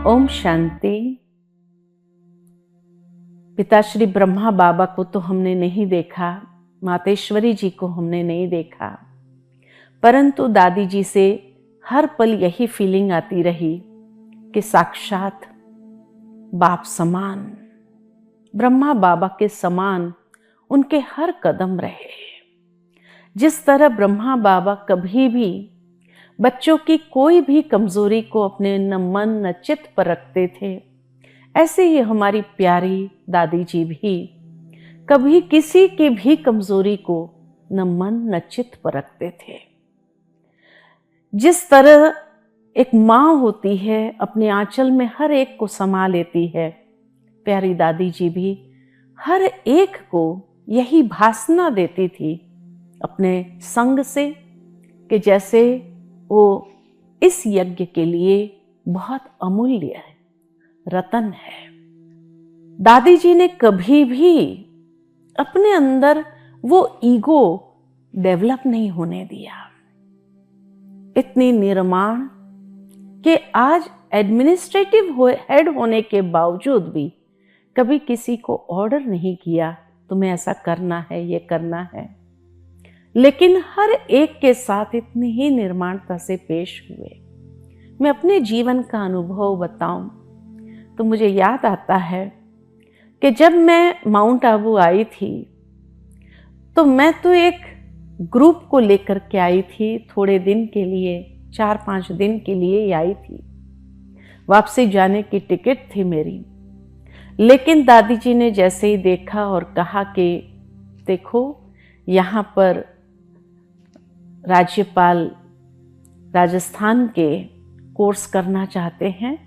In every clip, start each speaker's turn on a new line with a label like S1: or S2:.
S1: ओम शांति। पिताश्री ब्रह्मा बाबा को तो हमने नहीं देखा, मातेश्वरी जी को हमने नहीं देखा, परंतु दादी जी से हर पल यही फीलिंग आती रही कि साक्षात बाप समान, ब्रह्मा बाबा के समान उनके हर कदम रहे। जिस तरह ब्रह्मा बाबा कभी भी बच्चों की कोई भी कमजोरी को अपने न मन न चित्त पर रखते थे, ऐसे ही हमारी प्यारी दादी जी भी कभी किसी की भी कमजोरी को न मन न चित्त पर रखते थे। जिस तरह एक माँ होती है, अपने आंचल में हर एक को समा लेती है, प्यारी दादी जी भी हर एक को यही भासना देती थी अपने संग से कि जैसे वो इस यज्ञ के लिए बहुत अमूल्य है, रतन है। दादी जी ने कभी भी अपने अंदर वो ईगो डेवलप नहीं होने दिया। इतनी निर्माण कि आज एडमिनिस्ट्रेटिव हेड होने के बावजूद भी कभी किसी को ऑर्डर नहीं किया तुम्हें ऐसा करना है, ये करना है, लेकिन हर एक के साथ इतनी ही निर्माणता से पेश हुए। मैं अपने जीवन का अनुभव बताऊं तो मुझे याद आता है कि जब मैं माउंट आबू आई थी तो मैं तो एक ग्रुप को लेकर के आई थी, थोड़े दिन के लिए, 4-5 दिन के लिए ही आई थी। वापसी जाने की टिकट थी मेरी, लेकिन दादी जी ने जैसे ही देखा और कहा कि देखो यहाँ पर राज्यपाल राजस्थान के कोर्स करना चाहते हैं,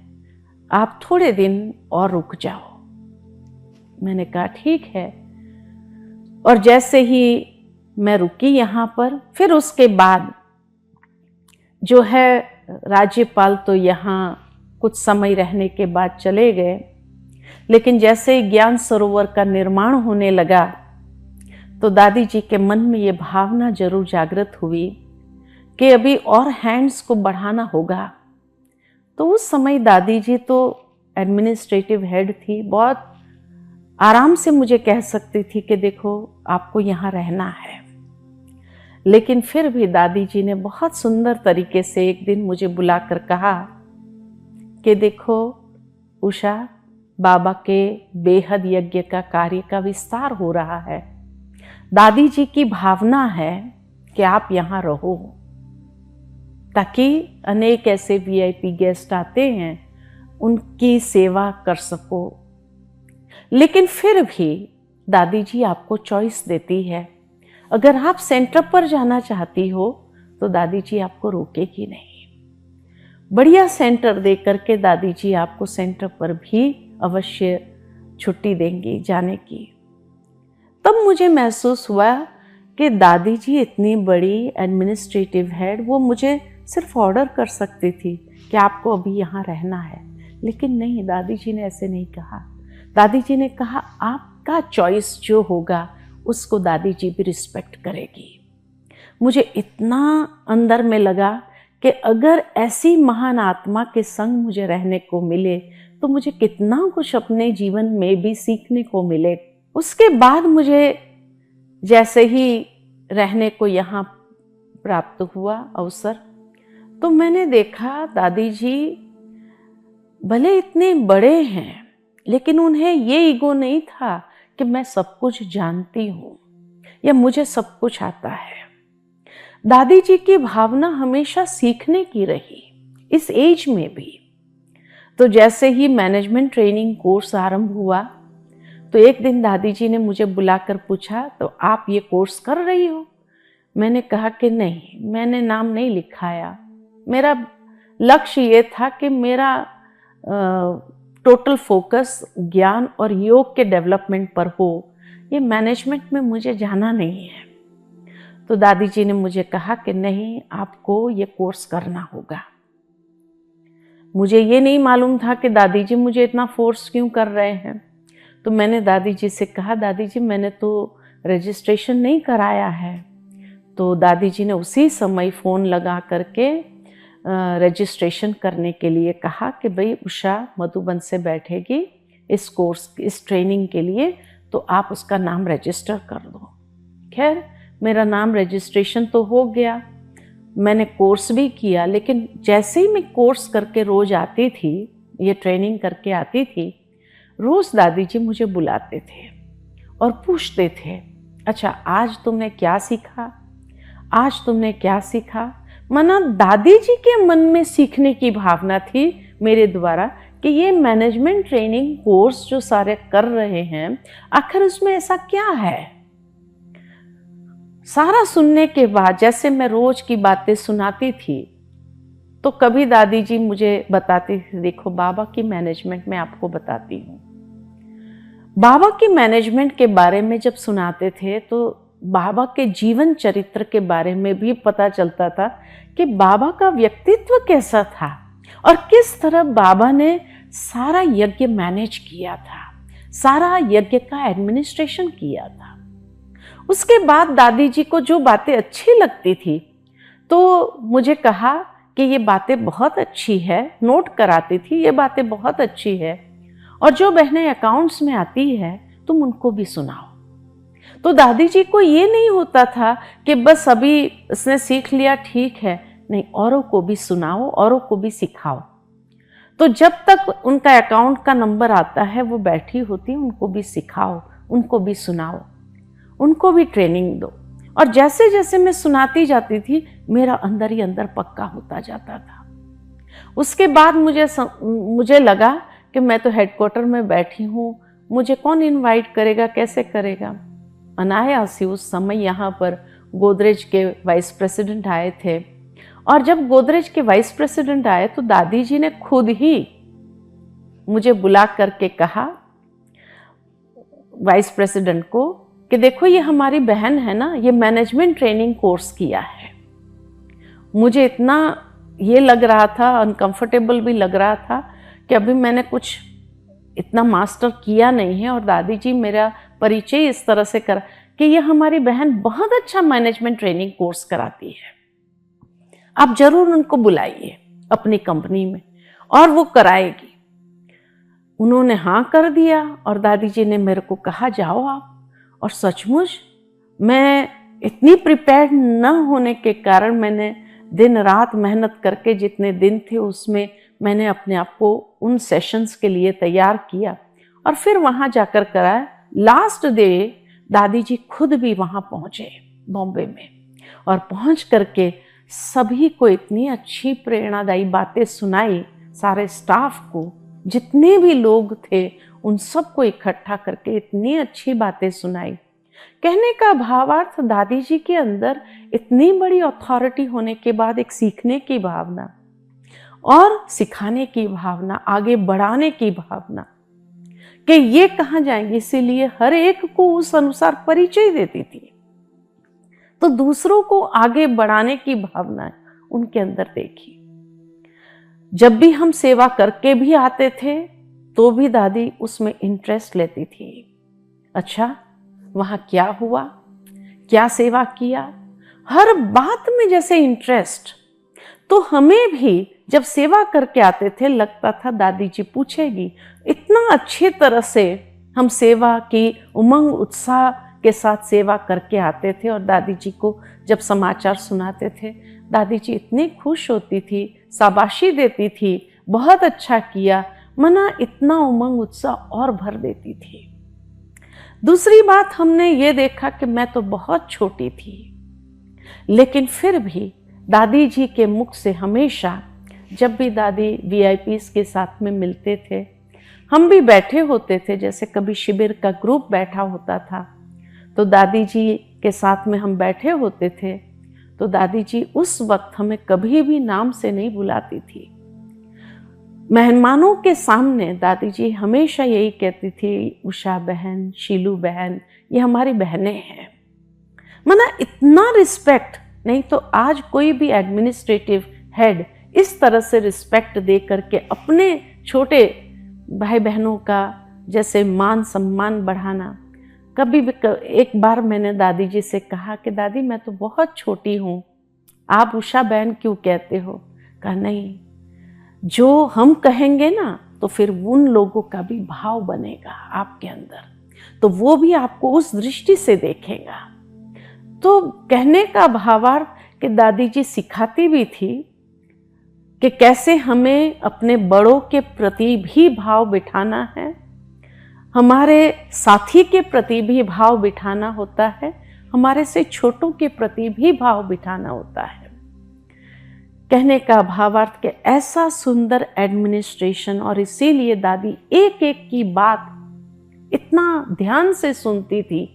S1: आप थोड़े दिन और रुक जाओ। मैंने कहा ठीक है, और जैसे ही मैं रुकी यहाँ पर, फिर उसके बाद जो है राज्यपाल तो यहाँ कुछ समय रहने के बाद चले गए, लेकिन जैसे ही ज्ञान सरोवर का निर्माण होने लगा तो दादी जी के मन में ये भावना जरूर जागृत हुई कि अभी और हैंड्स को बढ़ाना होगा। तो उस समय दादी जी तो एडमिनिस्ट्रेटिव हेड थी, बहुत आराम से मुझे कह सकती थी कि देखो आपको यहाँ रहना है, लेकिन फिर भी दादी जी ने बहुत सुंदर तरीके से एक दिन मुझे बुलाकर कहा कि देखो उषा, बाबा के बेहद यज्ञ का कार्य का विस्तार हो रहा है, दादी जी की भावना है कि आप यहाँ रहो ताकि अनेक ऐसे वीआईपी गेस्ट आते हैं उनकी सेवा कर सको। लेकिन फिर भी दादी जी आपको चॉइस देती है, अगर आप सेंटर पर जाना चाहती हो तो दादी जी आपको रोकेगी नहीं। बढ़िया सेंटर दे करके दादी जी आपको सेंटर पर भी अवश्य छुट्टी देंगी जाने की। तब मुझे महसूस हुआ कि दादी जी इतनी बड़ी एडमिनिस्ट्रेटिव हेड, वो मुझे सिर्फ ऑर्डर कर सकती थी कि आपको अभी यहाँ रहना है, लेकिन नहीं, दादी जी ने ऐसे नहीं कहा। दादी जी ने कहा आपका चॉइस जो होगा उसको दादी जी भी रिस्पेक्ट करेगी। मुझे इतना अंदर में लगा कि अगर ऐसी महान आत्मा के संग मुझे रहने को मिले तो मुझे कितना कुछ अपने जीवन में भी सीखने को मिले। उसके बाद मुझे जैसे ही रहने को यहाँ प्राप्त हुआ अवसर, तो मैंने देखा दादी जी भले इतने बड़े हैं, लेकिन उन्हें ये ईगो नहीं था कि मैं सब कुछ जानती हूँ या मुझे सब कुछ आता है। दादी जी की भावना हमेशा सीखने की रही, इस एज में भी। तो जैसे ही मैनेजमेंट ट्रेनिंग कोर्स आरंभ हुआ तो एक दिन दादी जी ने मुझे बुलाकर पूछा, तो आप ये कोर्स कर रही हो? मैंने कहा कि नहीं, मैंने नाम नहीं लिखाया। मेरा लक्ष्य ये था कि मेरा टोटल फोकस ज्ञान और योग के डेवलपमेंट पर हो, ये मैनेजमेंट में मुझे जाना नहीं है। तो दादी जी ने मुझे कहा कि नहीं, आपको ये कोर्स करना होगा। मुझे ये नहीं मालूम था कि दादी जी मुझे इतना फोर्स क्यों कर रहे हैं। तो मैंने दादी जी से कहा, दादी जी मैंने तो रजिस्ट्रेशन नहीं कराया है। तो दादी जी ने उसी समय फ़ोन लगा करके रजिस्ट्रेशन करने के लिए कहा कि भाई उषा मधुबन से बैठेगी इस ट्रेनिंग के लिए, तो आप उसका नाम रजिस्टर कर दो। खैर मेरा नाम रजिस्ट्रेशन तो हो गया, मैंने कोर्स भी किया, लेकिन जैसे ही मैं कोर्स करके रोज आती थी, ये ट्रेनिंग करके आती थी, रोज दादी जी मुझे बुलाते थे और पूछते थे, अच्छा आज तुमने क्या सीखा, आज तुमने क्या सीखा। माना दादी जी के मन में सीखने की भावना थी मेरे द्वारा कि ये मैनेजमेंट ट्रेनिंग कोर्स जो सारे कर रहे हैं, आखिर उसमें ऐसा क्या है। सारा सुनने के बाद जैसे मैं रोज की बातें सुनाती थी, तो कभी दादी जी मुझे बताती थी, देखो बाबा की मैनेजमेंट में आपको बताती हूँ। बाबा की मैनेजमेंट के बारे में जब सुनाते थे तो बाबा के जीवन चरित्र के बारे में भी पता चलता था कि बाबा का व्यक्तित्व कैसा था और किस तरह बाबा ने सारा यज्ञ मैनेज किया था, सारा यज्ञ का एडमिनिस्ट्रेशन किया था। उसके बाद दादी जी को जो बातें अच्छी लगती थी तो मुझे कहा कि ये बातें बहुत अच्छी है, नोट कराती थी, ये बातें बहुत अच्छी है, और जो बहनें अकाउंट्स में आती है तुम उनको भी सुनाओ। तो दादी जी को ये नहीं होता था कि बस अभी इसने सीख लिया ठीक है, नहीं, औरों को भी सुनाओ, औरों को भी सिखाओ। तो जब तक उनका अकाउंट का नंबर आता है वो बैठी होती, उनको भी सिखाओ, उनको भी सुनाओ, उनको भी ट्रेनिंग दो। और जैसे जैसे मैं सुनाती जाती थी मेरा अंदर ही अंदर पक्का होता जाता था। उसके बाद मुझे लगा कि मैं तो हेडक्वार्टर में बैठी हूँ, मुझे कौन इनवाइट करेगा, कैसे करेगा। अनायास ही उस समय यहाँ पर गोदरेज के वाइस प्रेसिडेंट आए थे, और जब गोदरेज के वाइस प्रेसिडेंट आए तो दादी जी ने खुद ही मुझे बुला करके कहा वाइस प्रेसिडेंट को कि देखो ये हमारी बहन है ना, ये मैनेजमेंट ट्रेनिंग कोर्स किया है। मुझे इतना ये लग रहा था, अनकंफर्टेबल भी लग रहा था कि अभी मैंने कुछ इतना मास्टर किया नहीं है, और दादी जी मेरा परिचय इस तरह से करा कि ये हमारी बहन बहुत अच्छा मैनेजमेंट ट्रेनिंग कोर्स कराती है, आप जरूर उनको बुलाइए अपनी कंपनी में और वो कराएगी। उन्होंने हाँ कर दिया और दादी जी ने मेरे को कहा जाओ आप। और सचमुच मैं इतनी प्रिपेयर्ड न होने के कारण मैंने दिन रात मेहनत करके जितने दिन थे उसमें मैंने अपने आप को उन सेशंस के लिए तैयार किया और फिर वहाँ जाकर कराया। लास्ट डे दादी जी खुद भी वहाँ पहुँचे बॉम्बे में, और पहुँच करके सभी को इतनी अच्छी प्रेरणादायी बातें सुनाई, सारे स्टाफ को, जितने भी लोग थे उन सबको इकट्ठा करके इतनी अच्छी बातें सुनाई। कहने का भावार्थ, दादी जी के अंदर इतनी बड़ी अथॉरिटी होने के बाद एक सीखने की भावना और सिखाने की भावना, आगे बढ़ाने की भावना कि ये कहाँ जाएंगे, इसीलिए हर एक को उस अनुसार परिचय देती थी। तो दूसरों को आगे बढ़ाने की भावना उनके अंदर देखी। जब भी हम सेवा करके भी आते थे तो भी दादी उसमें इंटरेस्ट लेती थी। अच्छा वहां क्या हुआ, क्या सेवा किया, हर बात में जैसे इंटरेस्ट। तो हमें भी जब सेवा करके आते थे लगता था दादी जी पूछेगी। इतना अच्छी तरह से हम सेवा की उमंग उत्साह के साथ सेवा करके आते थे, और दादी जी को जब समाचार सुनाते थे दादी जी इतनी खुश होती थी, शाबाशी देती थी, बहुत अच्छा किया, मना इतना उमंग उत्साह और भर देती थी। दूसरी बात हमने ये देखा कि मैं तो बहुत छोटी थी, लेकिन फिर भी दादी जी के मुख से हमेशा, जब भी दादी वीआईपीस के साथ में मिलते थे, हम भी बैठे होते थे, जैसे कभी शिविर का ग्रुप बैठा होता था तो दादी जी के साथ में हम बैठे होते थे, तो दादी जी उस वक्त हमें कभी भी नाम से नहीं बुलाती थी। मेहमानों के सामने दादी जी हमेशा यही कहती थी, उषा बहन, शीलू बहन, ये हमारी बहनें हैं। मना इतना रिस्पेक्ट नहीं तो आज कोई भी एडमिनिस्ट्रेटिव हेड इस तरह से रिस्पेक्ट दे करके अपने छोटे भाई बहनों का जैसे मान सम्मान बढ़ाना। कभी भी एक बार मैंने दादी जी से कहा कि दादी मैं तो बहुत छोटी हूँ, आप उषा बहन क्यों कहते हो। कहा नहीं, जो हम कहेंगे ना तो फिर उन लोगों का भी भाव बनेगा आपके अंदर, तो वो भी आपको उस दृष्टि से देखेगा। तो कहने का भावार्थ कि दादी जी सिखाती भी थी कि कैसे हमें अपने बड़ों के प्रति भी भाव बिठाना है, हमारे साथी के प्रति भी भाव बिठाना होता है, हमारे से छोटों के प्रति भी भाव बिठाना होता है। कहने का भावार्थ कि ऐसा सुंदर एडमिनिस्ट्रेशन, और इसीलिए दादी एक एक की बात इतना ध्यान से सुनती थी।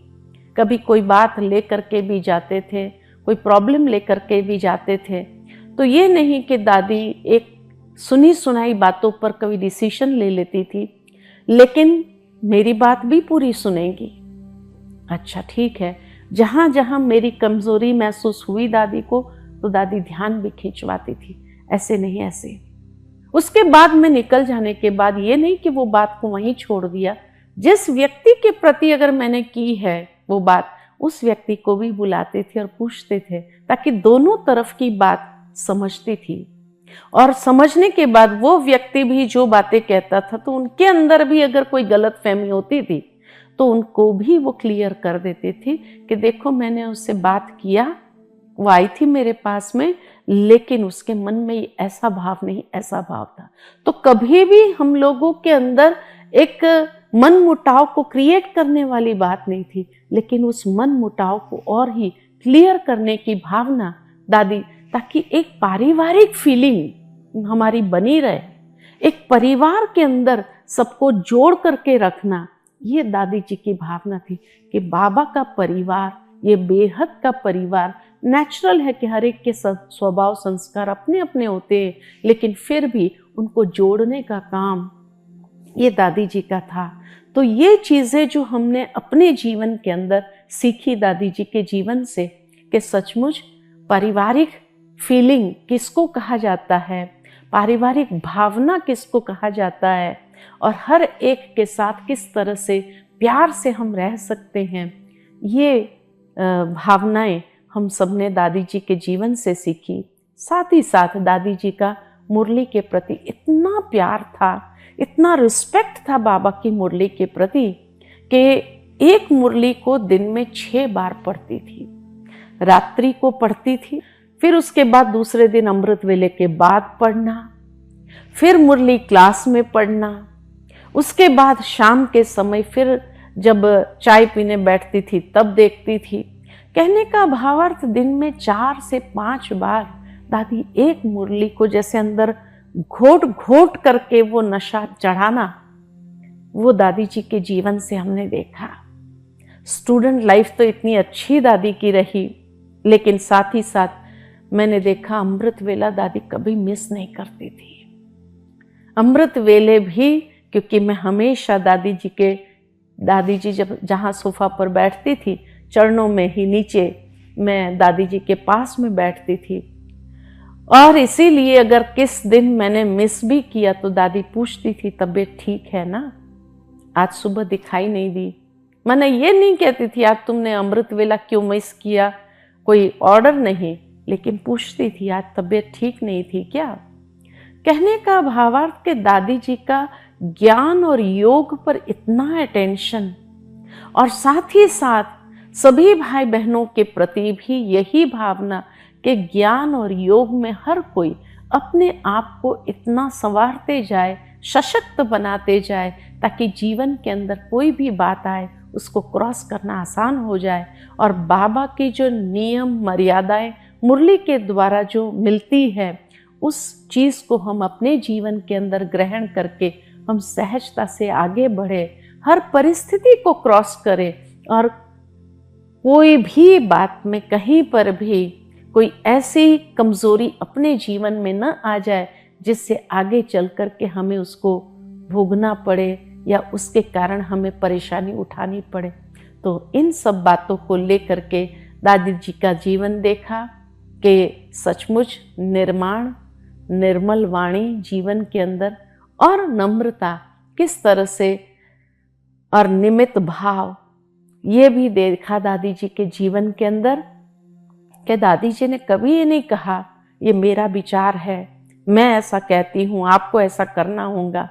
S1: कभी कोई बात लेकर के भी जाते थे, कोई प्रॉब्लम लेकर के भी जाते थे, तो ये नहीं कि दादी एक सुनी सुनाई बातों पर कभी डिसीजन ले लेती थी, लेकिन मेरी बात भी पूरी सुनेंगी। अच्छा ठीक है, जहाँ जहाँ मेरी कमजोरी महसूस हुई दादी को, तो दादी ध्यान भी खिंचवाती थी, ऐसे नहीं ऐसे। उसके बाद में निकल जाने के बाद ये नहीं कि वो बात को वहीं छोड़ दिया, जिस व्यक्ति के प्रति अगर मैंने की है वो बात, उस व्यक्ति को भी बुलाते थे और पूछते थे, ताकि दोनों तरफ की बात समझती थी। और समझने के बाद वो व्यक्ति भी जो बातें कहता था, तो उनके अंदर भी अगर कोई गलत फहमी होती थी तो उनको भी वो क्लियर कर देते थे कि देखो मैंने उससे बात किया, वो आई थी मेरे पास में, लेकिन उसके मन में ऐसा भाव नहीं, ऐसा भाव था। तो कभी भी हम लोगों के अंदर एक मन मुटाव को क्रिएट करने वाली बात नहीं थी, लेकिन उस मन मुटाव को और ही क्लियर करने की भावना दादी, ताकि एक पारिवारिक फीलिंग हमारी बनी रहे, एक परिवार के अंदर सबको जोड़ करके रखना, ये दादी जी की भावना थी कि बाबा का परिवार, ये बेहद का परिवार, नेचुरल है कि हर एक के स्वभाव संस्कार अपने अपने होते हैं, लेकिन फिर भी उनको जोड़ने का काम ये दादी जी का था। तो ये चीज़ें जो हमने अपने जीवन के अंदर सीखी दादी जी के जीवन से, कि सचमुच पारिवारिक फीलिंग किसको कहा जाता है, पारिवारिक भावना किसको कहा जाता है, और हर एक के साथ किस तरह से प्यार से हम रह सकते हैं, ये भावनाएं हम सबने दादी जी के जीवन से सीखी। साथ ही साथ दादी जी का मुरली के प्रति इतना प्यार था, इतना रिस्पेक्ट था बाबा की मुरली के प्रति, कि एक मुरली को दिन में 6 बार पढ़ती थी, रात्रि को पढ़ती थी, फिर उसके बाद दूसरे दिन अमृत वेले के बाद पढ़ना, फिर मुरली क्लास में पढ़ना, उसके बाद शाम के समय फिर जब चाय पीने बैठती थी तब देखती थी। कहने का भावार्थ दिन में 4 से 5 बार दादी एक मुरली को जैसे अंदर घोट घोट करके वो नशा चढ़ाना, वो दादी जी के जीवन से हमने देखा। स्टूडेंट लाइफ तो इतनी अच्छी दादी की रही, लेकिन साथ ही साथ मैंने देखा अमृत वेला दादी कभी मिस नहीं करती थी। अमृत वेले भी, क्योंकि मैं हमेशा दादी जी जब जहाँ सोफा पर बैठती थी, चरणों में ही नीचे मैं दादी जी के पास में बैठती थी, और इसीलिए अगर किस दिन मैंने मिस भी किया तो दादी पूछती थी, तबीयत ठीक है ना, आज सुबह दिखाई नहीं दी। मैंने ये नहीं कहती थी आज तुमने अमृत वेला क्यों मिस किया, कोई ऑर्डर नहीं, लेकिन पूछती थी आज तबीयत ठीक नहीं थी क्या। कहने का भावार्थ के दादी जी का ज्ञान और योग पर इतना अटेंशन, और साथ ही साथ सभी भाई बहनों के प्रति भी यही भावना कि ज्ञान और योग में हर कोई अपने आप को इतना संवारते जाए, सशक्त बनाते जाए, ताकि जीवन के अंदर कोई भी बात आए उसको क्रॉस करना आसान हो जाए, और बाबा की जो नियम मर्यादाएं मुरली के द्वारा जो मिलती है, उस चीज़ को हम अपने जीवन के अंदर ग्रहण करके हम सहजता से आगे बढ़े, हर परिस्थिति को क्रॉस करें, और कोई भी बात में कहीं पर भी कोई ऐसी कमजोरी अपने जीवन में न आ जाए जिससे आगे चल कर के हमें उसको भोगना पड़े या उसके कारण हमें परेशानी उठानी पड़े। तो इन सब बातों को लेकर के दादी जी का जीवन देखा कि सचमुच निर्माण, निर्मल वाणी जीवन के अंदर, और नम्रता किस तरह से, और निमित्त भाव, ये भी देखा दादी जी के जीवन के अंदर कि दादी जी ने कभी ये नहीं कहा ये मेरा विचार है, मैं ऐसा कहती हूँ, आपको ऐसा करना होगा।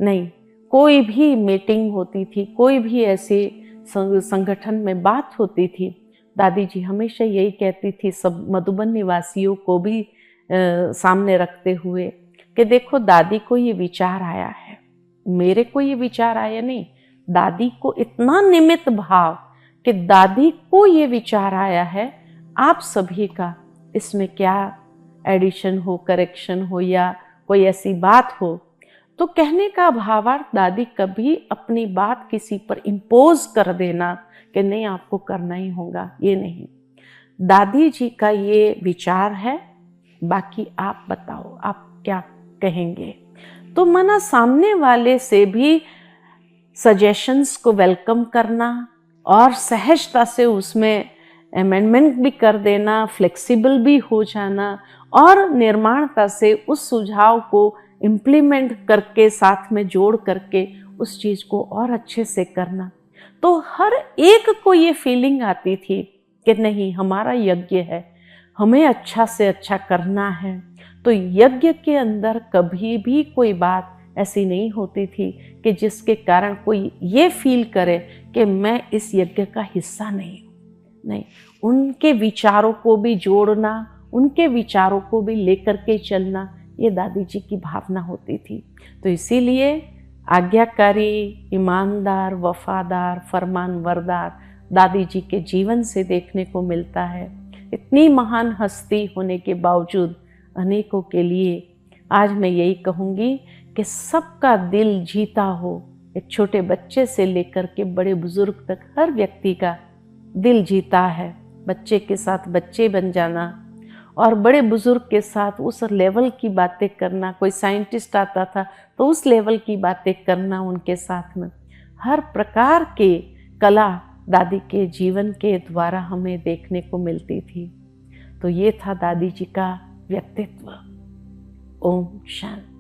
S1: नहीं, कोई भी मीटिंग होती थी, कोई भी ऐसे संगठन में बात होती थी, दादी जी हमेशा यही कहती थी सब मधुबन निवासियों को भी सामने रखते हुए कि देखो दादी को ये विचार आया है, मेरे को ये विचार आया नहीं, दादी को इतना निमित्त भाव कि दादी को ये विचार आया है, आप सभी का इसमें क्या एडिशन हो, करेक्शन हो या कोई ऐसी बात हो। तो कहने का भावार्थ दादी कभी अपनी बात किसी पर इम्पोज कर देना कि नहीं आपको करना ही होगा, ये नहीं। दादी जी का ये विचार है, बाकी आप बताओ आप क्या कहेंगे। तो मना सामने वाले से भी सजेशंस को वेलकम करना और सहजता से उसमें अमेंडमेंट भी कर देना, फ्लेक्सिबल भी हो जाना और निर्माणता से उस सुझाव को इम्प्लीमेंट करके साथ में जोड़ करके उस चीज़ को और अच्छे से करना। तो हर एक को ये फीलिंग आती थी कि नहीं हमारा यज्ञ है, हमें अच्छा से अच्छा करना है। तो यज्ञ के अंदर कभी भी कोई बात ऐसी नहीं होती थी कि जिसके कारण कोई ये फील करे कि मैं इस यज्ञ का हिस्सा नहीं हूँ। नहीं, उनके विचारों को भी जोड़ना, उनके विचारों को भी लेकर के चलना, ये दादी जी की भावना होती थी। तो इसीलिए आज्ञाकारी, ईमानदार, वफादार, फरमानबरदार दादी जी के जीवन से देखने को मिलता है। इतनी महान हस्ती होने के बावजूद अनेकों के लिए आज मैं यही कहूँगी कि सबका दिल जीता हो। एक छोटे बच्चे से लेकर के बड़े बुजुर्ग तक हर व्यक्ति का दिल जीता है। बच्चे के साथ बच्चे बन जाना और बड़े बुजुर्ग के साथ उस लेवल की बातें करना, कोई साइंटिस्ट आता था तो उस लेवल की बातें करना उनके साथ में, हर प्रकार के कला दादी के जीवन के द्वारा हमें देखने को मिलती थी। तो ये था दादी जी का व्यक्तित्व। ओम शांति।